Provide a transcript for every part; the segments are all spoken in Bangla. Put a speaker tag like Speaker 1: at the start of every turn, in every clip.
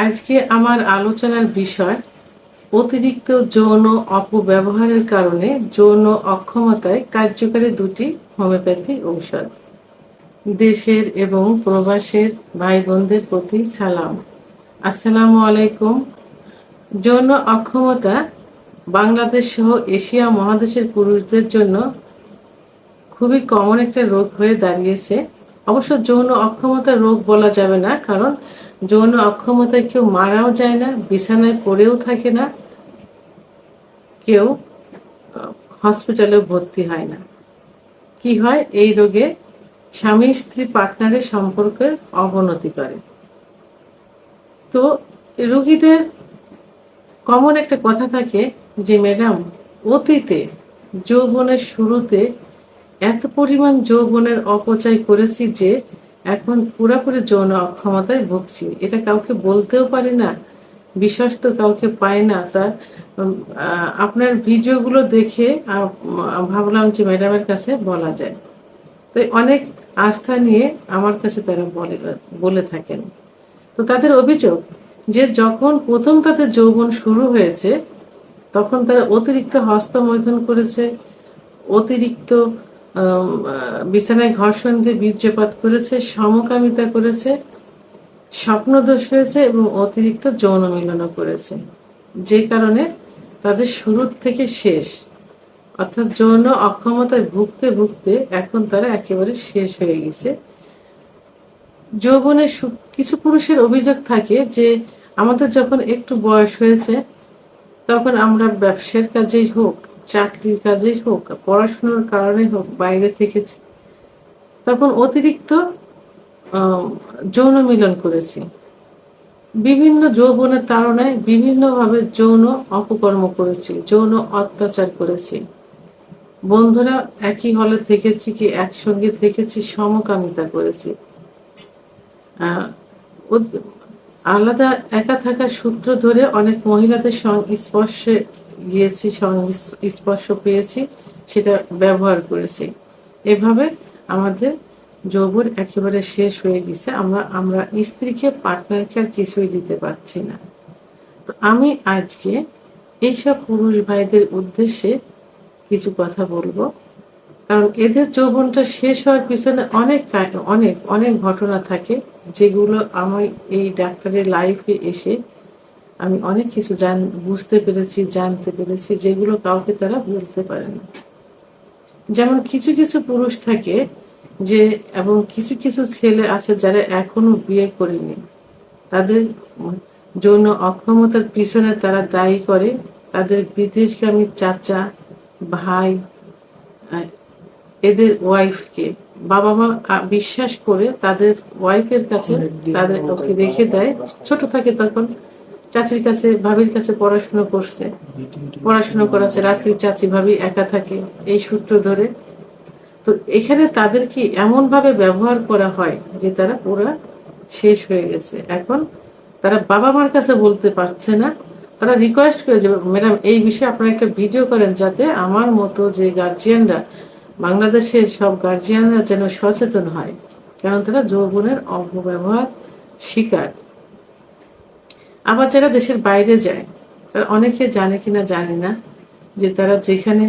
Speaker 1: আজকে আমার আলোচনার বিষয় অতিরিক্ত যৌন অপব্যবহারের কারণে যৌন অক্ষমতায় কার্যকারী দুটি হোমিওপ্যাথি ঔষধ। দেশের এবং প্রবাসের ভাই বোনদের প্রতি সালাম। আসসালামু আলাইকুম। যৌন অক্ষমতা বাংলাদেশ সহ এশিয়া মহাদেশের পুরুষদের জন্য খুবই কমন একটা রোগ হয়ে দাঁড়িয়েছে। অবশ্য যৌন অক্ষমতা রোগ বলা যাবে না, কারণ যৌন অক্ষমতায় কেউ মারাও যায় না, বিছানায় পড়েও থাকে না, কেউ হসপিটালে ভর্তি হয় না। কি হয় এই রোগে? স্বামী স্ত্রী পার্টনারের সম্পর্কের অবনতি করে। তো রোগীদের কমন একটা কথা থাকে যে, ম্যাডাম, অতীতে যৌবনের শুরুতে এত পরিমাণ যৌবনের অপচয় করেছি যে এখন পুরোপুরি যৌন অক্ষমতায় ভুগছি। এটা কাউকে বলতেও পারি না, বিশ্বস্ত কাউকে পাই না। তা আপনার ভিডিওগুলো দেখে ভাবলাম যে ম্যাডামের কাছে বলা যায়। তো অনেক আস্থা নিয়ে আমার কাছে তারা বলে থাকেন। তো তাদের অভিযোগ যে যখন প্রথম তাদের যৌবন শুরু হয়েছে তখন তারা অতিরিক্ত হস্তমৈথুন করেছে, অতিরিক্ত বিছানায় ঘর্ষণ দিয়ে বীর্যপাত করেছে, সমকামিতা করেছে, স্বপ্নদোষ হয়েছে এবং অতিরিক্ত যৌন মিলনও করেছে, যে কারণে তাদের শুরুর থেকে শেষ, অর্থাৎ যৌন অক্ষমতায় ভুগতে ভুগতে এখন তারা একেবারে শেষ হয়ে গেছে। যৌবনে কিছু পুরুষের অভিযোগ থাকে যে আমাদের যখন একটু বয়স হয়েছে তখন আমরা ব্যবসার কাজেই হোক, চাকরির কাজেই হোক, পড়াশোনার কারণে হোক বাইরে থেকেছি, তখন অতিরিক্ত যৌন মিলন করেছি, বিভিন্ন যৌবনের তাড়নায় বিভিন্নভাবে যৌন অপকর্ম করেছি, যৌন অত্যাচার করেছি, বন্ধুরা একই হলে থেকেছি কি একসঙ্গে থেকেছি, সমকামিতা করেছি, আলাদা একা থাকার সূত্র ধরে অনেক মহিলাদের সংস্পর্শে গিয়েছি, স্পর্শ পেয়েছি, সেটা ব্যবহার করেছি। এভাবে আমাদের যৌবন একেবারে শেষ হয়ে গেছে। আমরা স্ত্রীকে, পার্টনারকে আর কিছুই দিতে পারছি না। তো আমি আজকে এইসব পুরুষ ভাইদের উদ্দেশ্যে কিছু কথা বলবো, কারণ এদের যৌবনটা শেষ হওয়ার পিছনে অনেক অনেক অনেক ঘটনা থাকে, যেগুলো আমি এই ডাক্তারের লাইফে এসে আমি অনেক কিছু বুঝতে পেরেছি, জানতে পেরেছি, যেগুলো কাউকে তারা বলতে পারে না। যেমন কিছু কিছু পুরুষ থাকে যে, এবং কিছু কিছু ছেলে আছে যারা এখনো বিয়ে করেনি, তাদের যৌন অক্ষমতার পিছনে তারা দায়ী করে তাদের বিদেশগামী চাচা, ভাই, এদের ওয়াইফকে। বাবা মা বিশ্বাস করে তাদের ওয়াইফের কাছে তাদের ওকে রেখে দেয়। ছোট থাকে তখন, চাচির কাছে, ভাবির কাছে পড়াশোনা করছে, পড়াশোনা করাছে, রাত্রি চাচি ভাবি একা থাকে এই সূত্র ধরে। তো এখানে তাদেরকে এমন ভাবে ব্যবহার করা হয় যে তারা পুরো শেষ হয়ে গেছে। এখন তারা বাবা মার কাছে বলতে পারছে না, তারা রিকোয়েস্ট করে যে ম্যাডাম এই বিষয়ে আপনারা একটা ভিডিও করেন, যাতে আমার মতো যে গার্জিয়ানরা, বাংলাদেশের সব গার্জিয়ানরা যেন সচেতন হয়, কারণ তারা যৌবনের অপব্যবহার শিকার। আবার যারা দেশের বাইরে যায়, তারা অনেকে জানে কিনা জানি না যে তারা যেখানে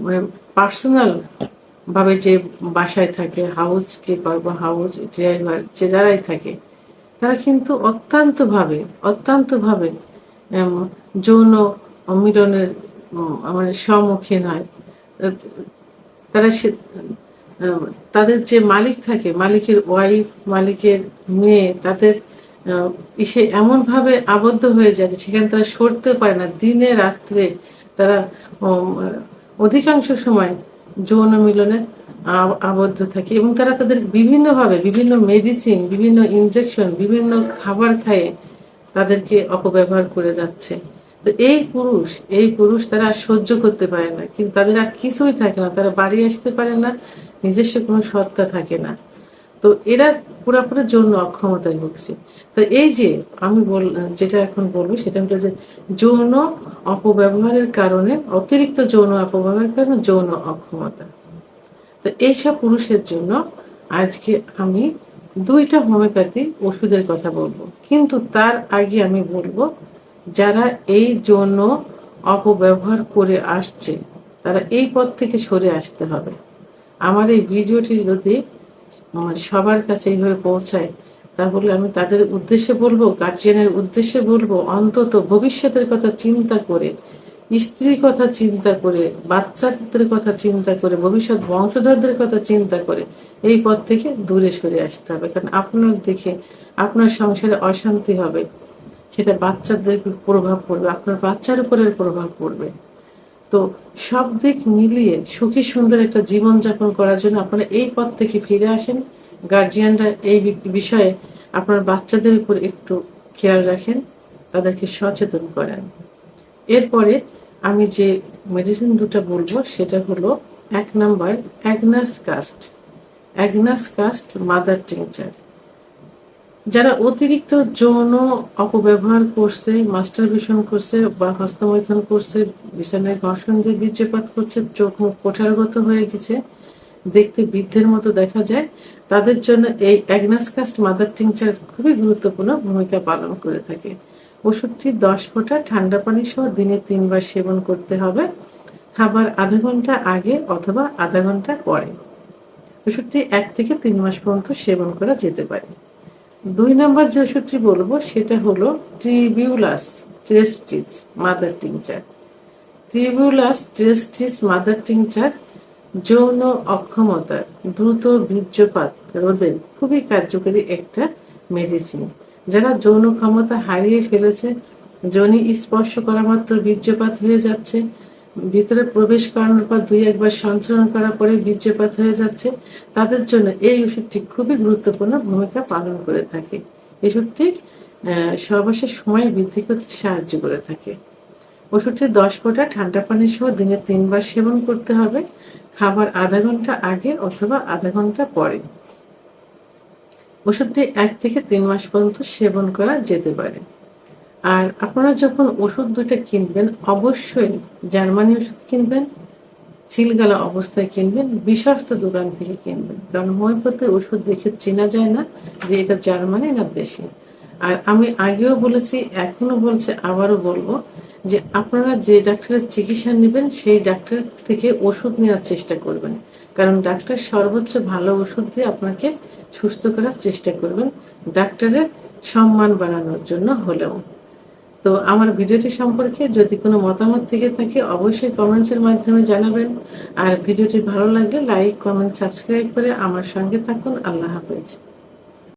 Speaker 1: মানে পার্সোনাল ভাবে যে বাসায় থাকে, হাউস কিপার বা হাউস ড্রাইভার যে যারাই থাকে, তারা কিন্তু অত্যন্ত ভাবে যৌন মিলনের মানে সম্মুখীন হয়। তারা তাদের যে মালিক থাকে, মালিকের ওয়াইফ, মালিকের মেয়ে, তাদের ইসে এমন ভাবে আবদ্ধ হয়ে যায় সেখানে তারা সরতে পারে না। দিনে রাত্রে তারা অধিকাংশ সময় যৌন মিলনে আবদ্ধ থাকে, এবং তারা তাদের বিভিন্নভাবে বিভিন্ন মেডিসিন, বিভিন্ন ইনজেকশন, বিভিন্ন খাবার খায়ে তাদেরকে অপব্যবহার করে যাচ্ছে। তো এই পুরুষ তারা সহ্য করতে পারে না, কিন্তু তাদের আর কিছুই থাকে না, তারা বাড়ি আসতে পারে না, নিজস্ব কোনো সত্তা থাকে না। তো এরা পুরোপুরি যৌন অক্ষমতায় ভুগছে। তো এই যে আমি যেটা এখন বলবো সেটা হলো যে যৌন অপব্যবহারের কারণে, অতিরিক্ত যৌন অপব্যবহারের কারণে যৌন অক্ষমতা। তো এইসব পুরুষের জন্য আজকে আমি দুইটা হোমিওপ্যাথি ওষুধের কথা বলবো, কিন্তু তার আগে আমি বলবো যারা এই যৌন অপব্যবহার করে আসছে তারা এই পথ থেকে সরে আসতে হবে। আমার এই ভিডিওটি যদি সবার কাছে এইভাবে পৌঁছায়, তাহলে আমি তাদের উদ্দেশ্যে বলবো, গার্জিয়ানের উদ্দেশ্যে বলবো, অন্তত ভবিষ্যতের কথা চিন্তা করে, স্ত্রীর কথা চিন্তা করে, বাচ্চাদের কথা চিন্তা করে, ভবিষ্যৎ বংশধরদের কথা চিন্তা করে এই পথ থেকে দূরে সরে আসতে হবে। কারণ আপনার দেখে আপনার সংসারে অশান্তি হবে, সেটা বাচ্চাদের প্রভাব পড়বে, আপনার বাচ্চার উপরের প্রভাব পড়বে। তো সব দিক মিলিয়ে সুখী সুন্দর একটা জীবন যাপন করার জন্য আপনারা এই পথ থেকে ফিরে আসেন। গার্জিয়ানরা এই বিষয়ে আপনার বাচ্চাদের উপর একটু খেয়াল রাখেন, তাদেরকে সচেতন করেন। এরপরে আমি যে মেডিসিন দুটো বলবো সেটা হলো 1 number agnus caste mother tincture. যারা অতিরিক্ত যৌন অপব্যবহার করছে, মাস্টারবেশন করছে বা হস্তমৈথুন করছে, বিছানায় ঘর্ষণ দিয়ে বীর্যপাত করছে, চোখ মুখ কোঠারগত হয়ে গেছে, দেখতে বৃদ্ধের মতো দেখা যায়, তাদের জন্য এই অ্যাগনাস কাস্ট মাদার টিংচার খুবই গুরুত্বপূর্ণ ভূমিকা পালন করে থাকে। ওষুধটি 10 ফোঁটা ঠান্ডা পানি সহ দিনে 3 বার সেবন করতে হবে, খাবার আধা ঘন্টা আগে অথবা আধা ঘন্টা পরে। ওষুধটি 1 থেকে 3 মাস পর্যন্ত সেবন করা যেতে পারে। 2 নম্বর যে ওষুধটি বলবো সেটা হলো tribulus ট্রেস্টিস mother tincture. Tribulus ট্রেস্টিস mother tincture যৌন অক্ষমতার দ্রুত বীর্যপাত রোধে খুবই কার্যকরী একটা মেডিসিন। যারা যৌন ক্ষমতা হারিয়ে ফেলেছে, যোনি স্পর্শ করা মাত্র বীর্যপাত হয়ে যাচ্ছে, ভিতরে প্রবেশ করানোর পর 2-1 বার সঞ্চালন করার পরে বীর্যপাত হয়ে যাচ্ছে, তাদের জন্য এই ওষুধটি খুবই গুরুত্বপূর্ণ ভূমিকা পালন করে থাকে। ওষুধটি সর্বশেষ সময় বৃদ্ধি করতে সাহায্য করে থাকে। ওষুধটি 10 ফোঁটা ঠান্ডা পানি সহ দিনে 3 বার সেবন করতে হবে, খাবার আধা ঘন্টা আগে অথবা আধা ঘন্টা পরে। ওষুধটি 1 থেকে 3 মাস পর্যন্ত সেবন করা যেতে পারে। আর আপনারা যখন ওষুধ দুটো কিনবেন, অবশ্যই জার্মানি ওষুধ কিনবেন, সিলগালা অবস্থায় কিনবেন, বিশ্বস্ত দোকান থেকে কিনবেন। কারণ হোমিওপ্যাথি ওষুধ দেখে চেনা যায় না যে এটা জার্মানি না দেশি। আর আমি আগেও বলেছি, এখনো বলছি, আবারও বলবো যে আপনারা যে ডাক্তারের চিকিৎসা নেবেন সেই ডাক্তার থেকে ওষুধ নেওয়ার চেষ্টা করবেন। কারণ ডাক্তার সর্বোচ্চ ভালো ওষুধ দিয়ে আপনাকে সুস্থ করার চেষ্টা করবেন, ডাক্তারের সম্মান বাড়ানোর জন্য হলেও। তো আমার ভিডিওটি সম্পর্কে যদি কোনো মতামত থেকে থাকে অবশ্যই কমেন্টসের মাধ্যমে জানাবেন। আর ভিডিওটি ভালো লাগলে লাইক, কমেন্ট, সাবস্ক্রাইব করে আমার সঙ্গে থাকুন। আল্লাহ হাফেজ।